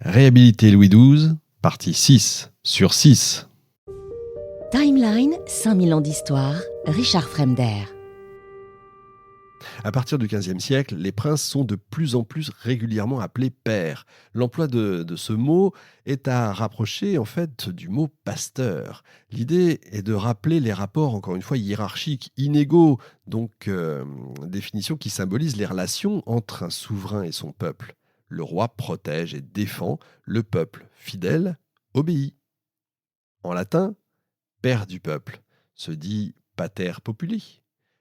Réhabiliter Louis XII, partie 6 sur 6. Timeline 5000 ans d'histoire, Richard Fremder. À partir du XVe siècle, les princes sont de plus en plus régulièrement appelés pairs. L'emploi de ce mot est à rapprocher en fait du mot pasteur. L'idée est de rappeler les rapports, encore une fois, hiérarchiques, inégaux, donc définition qui symbolise les relations entre un souverain et son peuple. Le roi protège et défend, le peuple, fidèle, obéit. En latin, père du peuple se dit pater populi.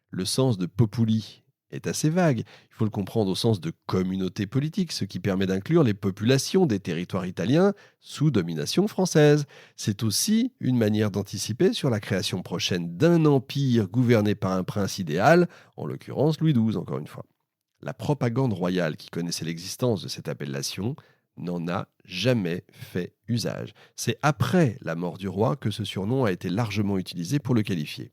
Le sens de populi est assez vague. Il faut le comprendre au sens de communauté politique, ce qui permet d'inclure les populations des territoires italiens sous domination française. C'est aussi une manière d'anticiper sur la création prochaine d'un empire gouverné par un prince idéal, en l'occurrence Louis XII, encore une fois. La propagande royale qui connaissait l'existence de cette appellation n'en a jamais fait usage. C'est après la mort du roi que ce surnom a été largement utilisé pour le qualifier.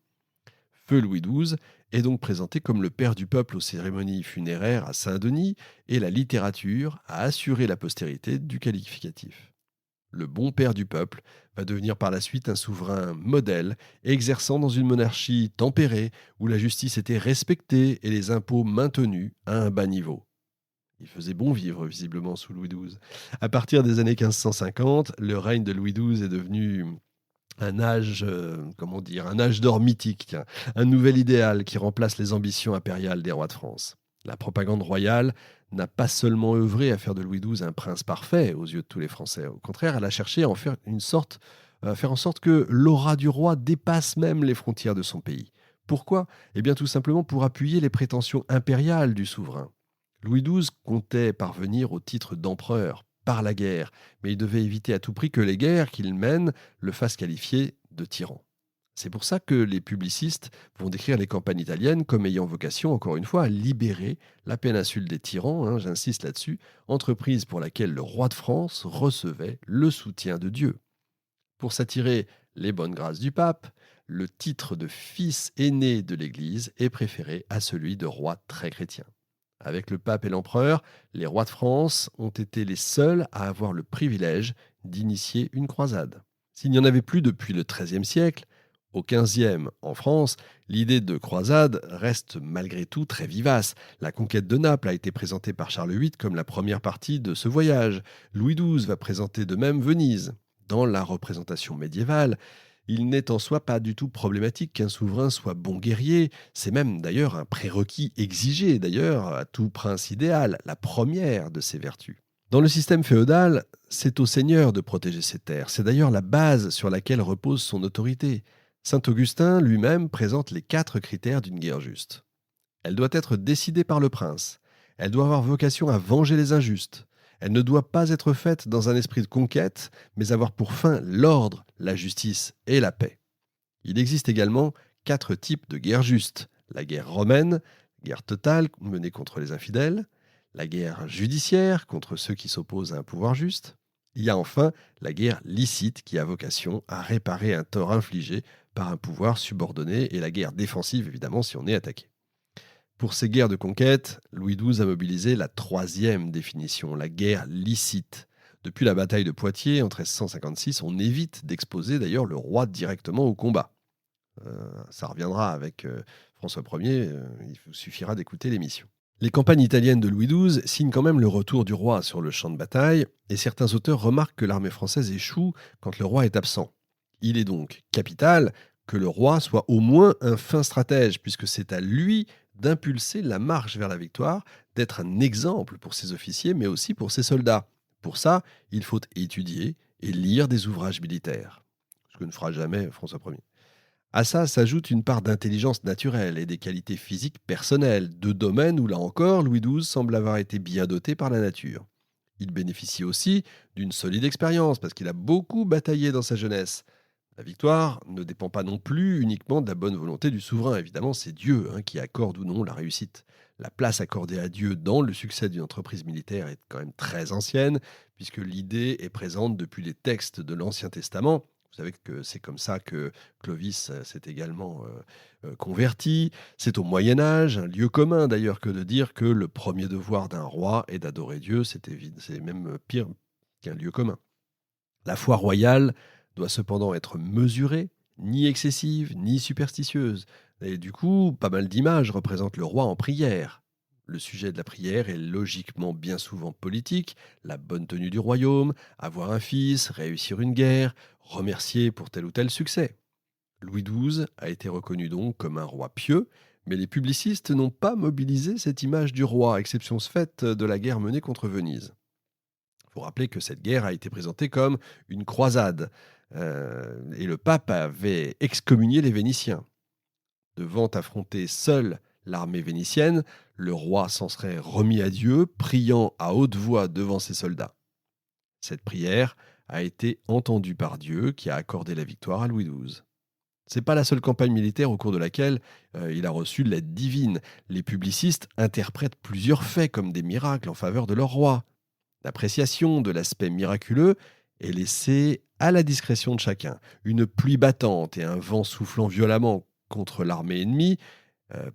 Feu Louis XII est donc présenté comme le père du peuple aux cérémonies funéraires à Saint-Denis et la littérature a assuré la postérité du qualificatif. Le bon père du peuple va devenir par la suite un souverain modèle, exerçant dans une monarchie tempérée où la justice était respectée et les impôts maintenus à un bas niveau. Il faisait bon vivre, visiblement, sous Louis XII. À partir des années 1550, le règne de Louis XII est devenu un âge, un âge d'or mythique, tiens, un nouvel idéal qui remplace les ambitions impériales des rois de France. La propagande royale n'a pas seulement œuvré à faire de Louis XII un prince parfait aux yeux de tous les Français. Au contraire, elle a cherché à en faire faire en sorte que l'aura du roi dépasse même les frontières de son pays. Pourquoi ? Eh bien, tout simplement pour appuyer les prétentions impériales du souverain. Louis XII comptait parvenir au titre d'empereur par la guerre, mais il devait éviter à tout prix que les guerres qu'il mène le fassent qualifier de tyran. C'est pour ça que les publicistes vont décrire les campagnes italiennes comme ayant vocation, encore une fois, à libérer la péninsule des tyrans, j'insiste là-dessus, entreprise pour laquelle le roi de France recevait le soutien de Dieu. Pour s'attirer les bonnes grâces du pape, le titre de fils aîné de l'Église est préféré à celui de roi très chrétien. Avec le pape et l'empereur, les rois de France ont été les seuls à avoir le privilège d'initier une croisade. S'il n'y en avait plus depuis le XIIIe siècle, au XVe, en France, l'idée de croisade reste malgré tout très vivace. La conquête de Naples a été présentée par Charles VIII comme la première partie de ce voyage. Louis XII va présenter de même Venise. Dans la représentation médiévale, il n'est en soi pas du tout problématique qu'un souverain soit bon guerrier. C'est même d'ailleurs un prérequis exigé d'ailleurs à tout prince idéal, la première de ses vertus. Dans le système féodal, c'est au seigneur de protéger ses terres. C'est d'ailleurs la base sur laquelle repose son autorité. Saint Augustin lui-même présente les 4 critères d'une guerre juste. Elle doit être décidée par le prince. Elle doit avoir vocation à venger les injustes. Elle ne doit pas être faite dans un esprit de conquête, mais avoir pour fin l'ordre, la justice et la paix. Il existe également 4 types de guerre justes. La guerre romaine, guerre totale menée contre les infidèles. La guerre judiciaire contre ceux qui s'opposent à un pouvoir juste. Il y a enfin la guerre licite qui a vocation à réparer un tort infligé par un pouvoir subordonné et la guerre défensive évidemment si on est attaqué. Pour ces guerres de conquête, Louis XII a mobilisé la 3e définition, la guerre licite. Depuis la bataille de Poitiers en 1356, on évite d'exposer d'ailleurs le roi directement au combat. Ça reviendra avec François Ier, il vous suffira d'écouter l'émission. Les campagnes italiennes de Louis XII signent quand même le retour du roi sur le champ de bataille, et certains auteurs remarquent que l'armée française échoue quand le roi est absent. Il est donc capital que le roi soit au moins un fin stratège, puisque c'est à lui d'impulser la marche vers la victoire, d'être un exemple pour ses officiers, mais aussi pour ses soldats. Pour ça, il faut étudier et lire des ouvrages militaires, ce que ne fera jamais François Ier. À ça s'ajoute une part d'intelligence naturelle et des qualités physiques personnelles, 2 domaines où, là encore, Louis XII semble avoir été bien doté par la nature. Il bénéficie aussi d'une solide expérience, parce qu'il a beaucoup bataillé dans sa jeunesse. La victoire ne dépend pas non plus uniquement de la bonne volonté du souverain. Évidemment, c'est Dieu qui accorde ou non la réussite. La place accordée à Dieu dans le succès d'une entreprise militaire est quand même très ancienne, puisque l'idée est présente depuis les textes de l'Ancien Testament. Vous savez que c'est comme ça que Clovis s'est également converti. C'est au Moyen Âge, un lieu commun d'ailleurs que de dire que le premier devoir d'un roi est d'adorer Dieu. C'est même pire, qu'un lieu commun. La foi royale doit cependant être mesurée, ni excessive, ni superstitieuse. Et du coup, pas mal d'images représentent le roi en prière. Le sujet de la prière est logiquement bien souvent politique, la bonne tenue du royaume, avoir un fils, réussir une guerre, remercier pour tel ou tel succès. Louis XII a été reconnu donc comme un roi pieux, mais les publicistes n'ont pas mobilisé cette image du roi, exception faite de la guerre menée contre Venise. Il faut rappeler que cette guerre a été présentée comme une croisade, et le pape avait excommunié les Vénitiens. Devant affronter seul l'armée vénitienne, le roi s'en serait remis à Dieu, priant à haute voix devant ses soldats. Cette prière a été entendue par Dieu, qui a accordé la victoire à Louis XII. C'est pas la seule campagne militaire au cours de laquelle il a reçu l'aide divine. Les publicistes interprètent plusieurs faits comme des miracles en faveur de leur roi. L'appréciation de l'aspect miraculeux est laissée à la discrétion de chacun. Une pluie battante et un vent soufflant violemment contre l'armée ennemie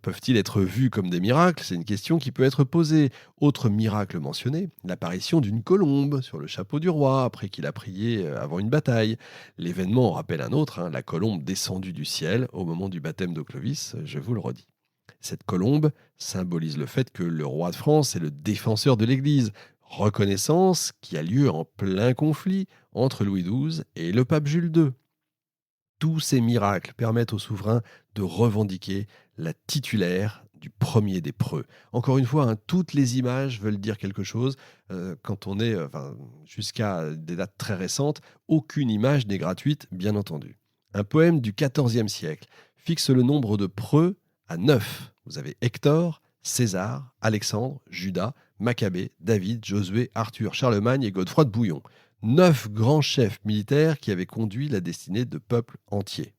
peuvent-ils être vus comme des miracles? C'est une question qui peut être posée. Autre miracle mentionné, l'apparition d'une colombe sur le chapeau du roi après qu'il a prié avant une bataille. L'événement en rappelle un autre, la colombe descendue du ciel au moment du baptême de Clovis, je vous le redis. Cette colombe symbolise le fait que le roi de France est le défenseur de l'Église, reconnaissance qui a lieu en plein conflit entre Louis XII et le pape Jules II. Tous ces miracles permettent au souverain de revendiquer la titulaire du premier des preux. Encore une fois, toutes les images veulent dire quelque chose. Quand on est jusqu'à des dates très récentes, aucune image n'est gratuite, bien entendu. Un poème du XIVe siècle fixe le nombre de preux à 9. Vous avez Hector, César, Alexandre, Judas, Maccabée, David, Josué, Arthur, Charlemagne et Godefroy de Bouillon. 9 grands chefs militaires qui avaient conduit la destinée de peuples entiers.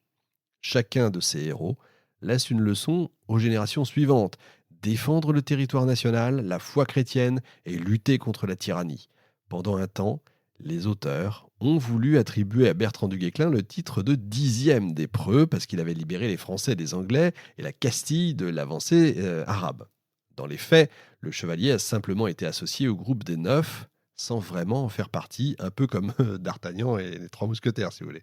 Chacun de ces héros laisse une leçon aux générations suivantes: défendre le territoire national, la foi chrétienne et lutter contre la tyrannie. Pendant un temps, les auteurs ont voulu attribuer à Bertrand du Guesclin le titre de 10e des preux parce qu'il avait libéré les Français des Anglais et la Castille de l'avancée arabe. Dans les faits, le chevalier a simplement été associé au groupe des 9 sans vraiment en faire partie, un peu comme D'Artagnan et les Trois Mousquetaires, si vous voulez.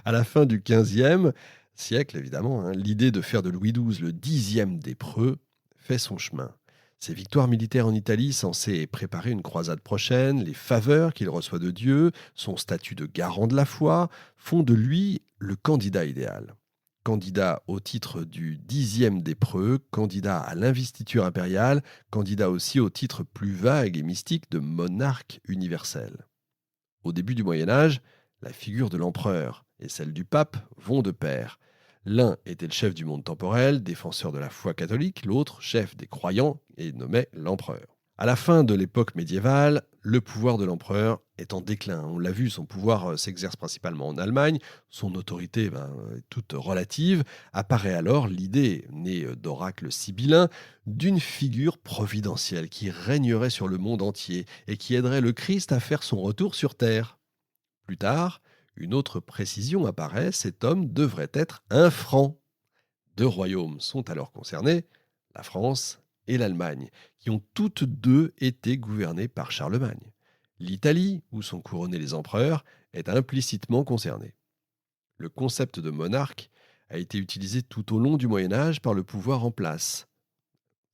À la fin du XVe siècle, évidemment, l'idée de faire de Louis XII le 10e des preux fait son chemin. Ses victoires militaires en Italie, censées préparer une croisade prochaine, les faveurs qu'il reçoit de Dieu, son statut de garant de la foi, font de lui le candidat idéal. Candidat au titre du 10e des preux, candidat à l'investiture impériale, candidat aussi au titre plus vague et mystique de monarque universel. Au début du Moyen Âge, la figure de l'empereur et celle du pape vont de pair. L'un était le chef du monde temporel, défenseur de la foi catholique, l'autre chef des croyants et nommait l'empereur. À la fin de l'époque médiévale, le pouvoir de l'empereur est en déclin. On l'a vu, son pouvoir s'exerce principalement en Allemagne, son autorité est toute relative. Apparaît alors l'idée, née d'oracles sibyllins, d'une figure providentielle qui régnerait sur le monde entier et qui aiderait le Christ à faire son retour sur terre. Plus tard, une autre précision apparaît, cet homme devrait être un franc. Deux royaumes sont alors concernés, la France et l'Allemagne, qui ont toutes deux été gouvernées par Charlemagne. L'Italie, où sont couronnés les empereurs, est implicitement concernée. Le concept de monarque a été utilisé tout au long du Moyen Âge par le pouvoir en place.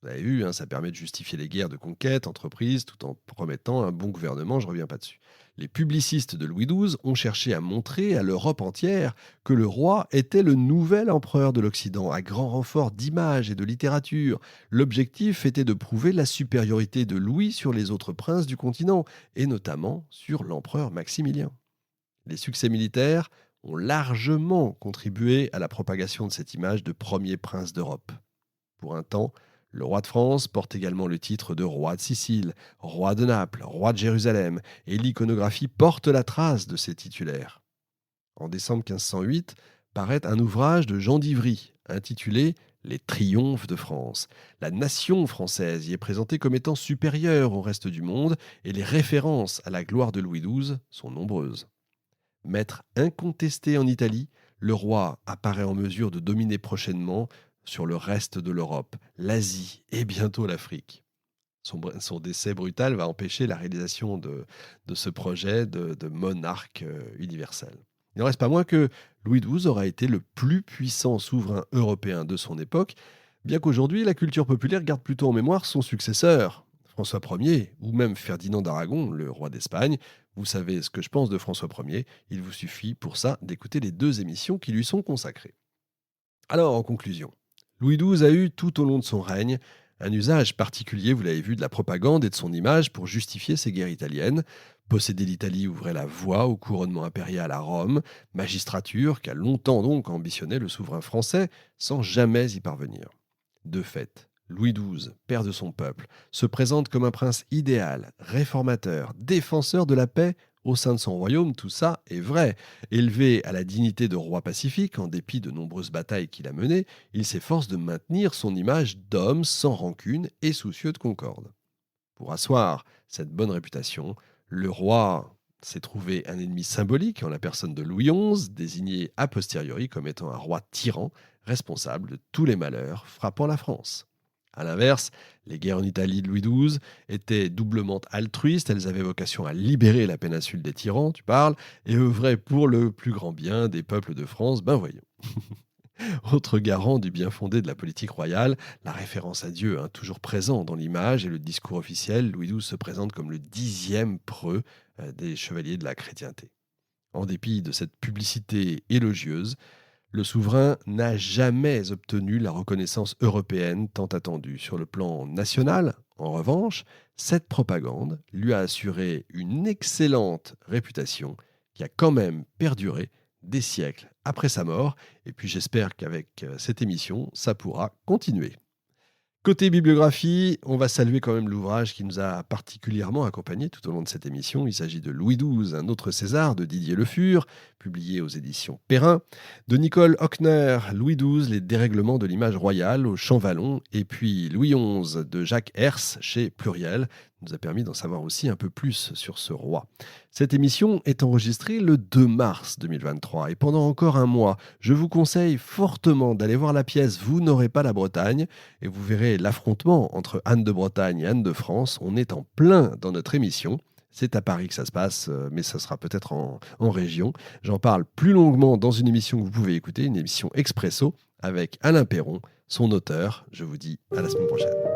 Vous avez vu, ça permet de justifier les guerres de conquête entreprises tout en promettant un bon gouvernement, je ne reviens pas dessus. Les publicistes de Louis XII ont cherché à montrer à l'Europe entière que le roi était le nouvel empereur de l'Occident, à grand renfort d'images et de littérature. L'objectif était de prouver la supériorité de Louis sur les autres princes du continent, et notamment sur l'empereur Maximilien. Les succès militaires ont largement contribué à la propagation de cette image de premier prince d'Europe. Pour un temps, le roi de France porte également le titre de roi de Sicile, roi de Naples, roi de Jérusalem, et l'iconographie porte la trace de ces titulaires. En décembre 1508, paraît un ouvrage de Jean d'Ivry, intitulé « Les triomphes de France ». La nation française y est présentée comme étant supérieure au reste du monde, et les références à la gloire de Louis XII sont nombreuses. Maître incontesté en Italie, le roi apparaît en mesure de dominer prochainement sur le reste de l'Europe, l'Asie et bientôt l'Afrique. Son décès brutal va empêcher la réalisation de ce projet de monarque universel. Il n'en reste pas moins que Louis XII aura été le plus puissant souverain européen de son époque, bien qu'aujourd'hui la culture populaire garde plutôt en mémoire son successeur, François Ier, ou même Ferdinand d'Aragon, le roi d'Espagne. Vous savez ce que je pense de François Ier, il vous suffit pour ça d'écouter les 2 émissions qui lui sont consacrées. Alors, en conclusion, Louis XII a eu tout au long de son règne un usage particulier, vous l'avez vu, de la propagande et de son image pour justifier ses guerres italiennes. Posséder l'Italie ouvrait la voie au couronnement impérial à Rome, magistrature qui a longtemps donc ambitionné le souverain français sans jamais y parvenir. De fait, Louis XII, père de son peuple, se présente comme un prince idéal, réformateur, défenseur de la paix au sein de son royaume, tout ça est vrai. Élevé à la dignité de roi pacifique, en dépit de nombreuses batailles qu'il a menées, il s'efforce de maintenir son image d'homme sans rancune et soucieux de concorde. Pour asseoir cette bonne réputation, le roi s'est trouvé un ennemi symbolique en la personne de Louis XI, désigné a posteriori comme étant un roi tyran, responsable de tous les malheurs frappant la France. A l'inverse, les guerres en Italie de Louis XII étaient doublement altruistes, elles avaient vocation à libérer la péninsule des tyrans, tu parles, et œuvraient pour le plus grand bien des peuples de France, ben voyons. Autre garant du bien fondé de la politique royale, la référence à Dieu, toujours présent dans l'image et le discours officiel, Louis XII se présente comme le 10e preux des chevaliers de la chrétienté. En dépit de cette publicité élogieuse, le souverain n'a jamais obtenu la reconnaissance européenne tant attendue. Sur le plan national, en revanche, cette propagande lui a assuré une excellente réputation qui a quand même perduré des siècles après sa mort. Et puis j'espère qu'avec cette émission, ça pourra continuer. Côté bibliographie, on va saluer quand même l'ouvrage qui nous a particulièrement accompagnés tout au long de cette émission. Il s'agit de Louis XII, un autre César de Didier Le Fur, publié aux éditions Perrin, de Nicole Hockner, Louis XII, les dérèglements de l'image royale au Champ-Vallon, et puis Louis XI de Jacques Herse chez Pluriel, nous a permis d'en savoir aussi un peu plus sur ce roi. Cette émission est enregistrée le 2 mars 2023 et pendant encore un mois, je vous conseille fortement d'aller voir la pièce Vous n'aurez pas la Bretagne et vous verrez l'affrontement entre Anne de Bretagne et Anne de France. On est en plein dans notre émission. C'est à Paris que ça se passe, mais ça sera peut-être en région. J'en parle plus longuement dans une émission que vous pouvez écouter, une émission Expresso avec Alain Perron, son auteur. Je vous dis à la semaine prochaine.